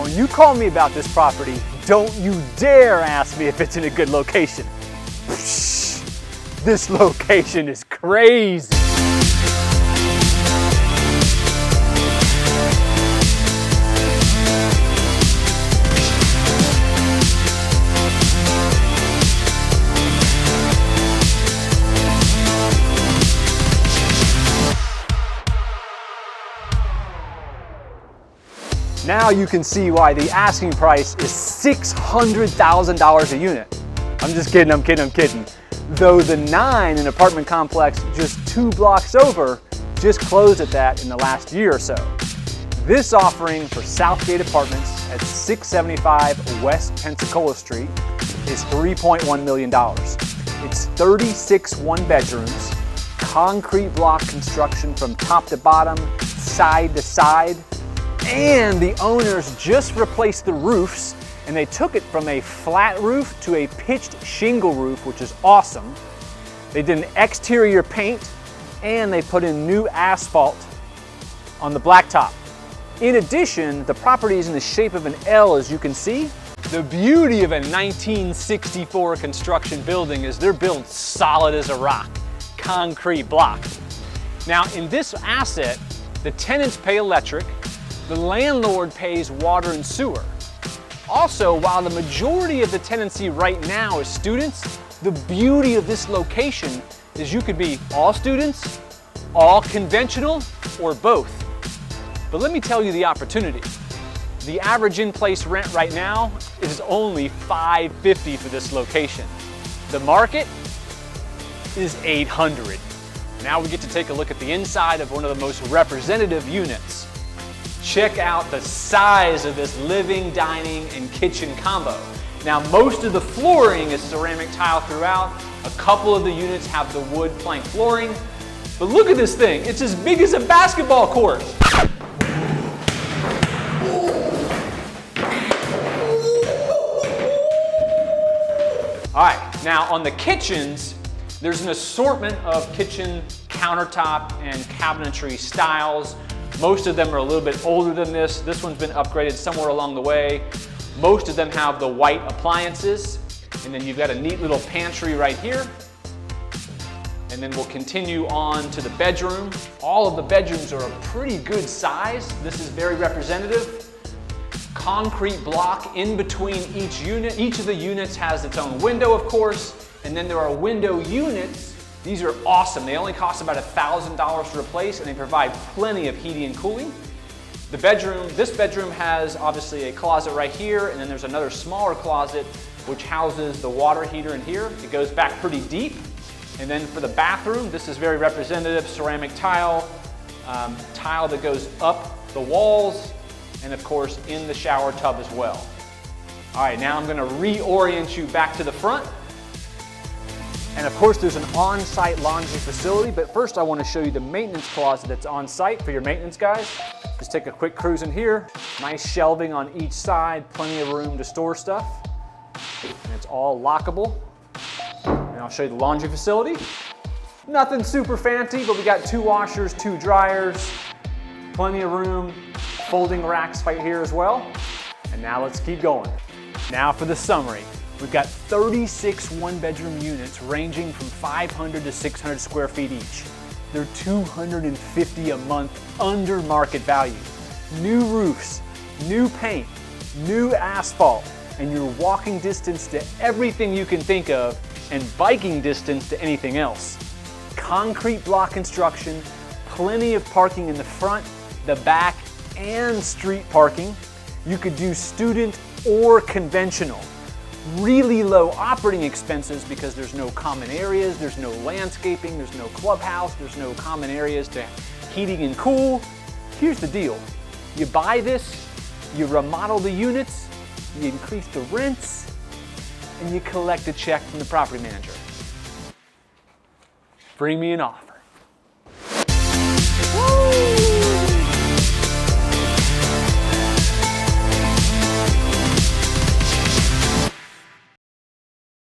Now, when you call me about this property, don't you dare ask me if it's in a good location. This location is crazy. Now you can see why the asking price is $600,000 a unit. I'm just kidding, I'm kidding. Though the 9 in apartment complex just 2 blocks over just closed at that in the last year or so. This offering for Southgate Apartments at 675 West Pensacola Street is $3.1 million. It's 36 one-bedrooms, concrete block construction from top to bottom, side to side, and the owners just replaced the roofs, and they took it from a flat roof to a pitched shingle roof, which is awesome. They did an exterior paint, and they put in new asphalt on the blacktop. In addition, the property is in the shape of an L, as you can see. The beauty of a 1964 construction building is they're built solid as a rock, concrete block. Now, in this asset, the tenants pay electric, the landlord pays water and sewer. Also, while the majority of the tenancy right now is students, the beauty of this location is you could be all students, all conventional, or both. But let me tell you the opportunity. The average in-place rent right now is only $550 for this location. The market is $800. Now we get to take a look at the inside of one of the most representative units. Check out the size of this living, dining, and kitchen combo. Now, most of the flooring is ceramic tile throughout. A couple of the units have the wood plank flooring. But look at this thing. It's as big as a basketball court. All right, now on the kitchens, there's an assortment of kitchen countertop and cabinetry styles. Most of them are a little bit older than this. This one's been upgraded somewhere along the way. Most of them have the white appliances. And then you've got a neat little pantry right here. And then we'll continue on to the bedroom. All of the bedrooms are a pretty good size. This is very representative. Concrete block in between each unit. Each of the units has its own window, of course. And then there are window units. These are awesome. They only cost about $1,000 to replace, and they provide plenty of heating and cooling. This bedroom has obviously a closet right here, and then there's another smaller closet which houses the water heater in here. It goes back pretty deep. And then for the bathroom, this is very representative, ceramic tile, tile that goes up the walls, and of course in the shower tub as well. All right, now I'm gonna reorient you back to the front. And of course, there's an on-site laundry facility, but first I want to show you the maintenance closet that's on-site for your maintenance guys. Just take a quick cruise in here. Nice shelving on each side, plenty of room to store stuff. And it's all lockable. And I'll show you the laundry facility. Nothing super fancy, but we got 2 washers, 2 dryers, plenty of room, folding racks right here as well. And now let's keep going. Now for the summary. We've got 36 one-bedroom units ranging from 500 to 600 square feet each. They're $250 a month under market value. New roofs, new paint, new asphalt, and you're walking distance to everything you can think of and biking distance to anything else. Concrete block construction, plenty of parking in the front, the back, and street parking. You could do student or conventional. Really low operating expenses because there's no common areas, there's no landscaping, there's no clubhouse, there's no common areas to heating and cool. Here's the deal. You buy this, you remodel the units, you increase the rents, and you collect a check from the property manager. Bring me an offer. Woo!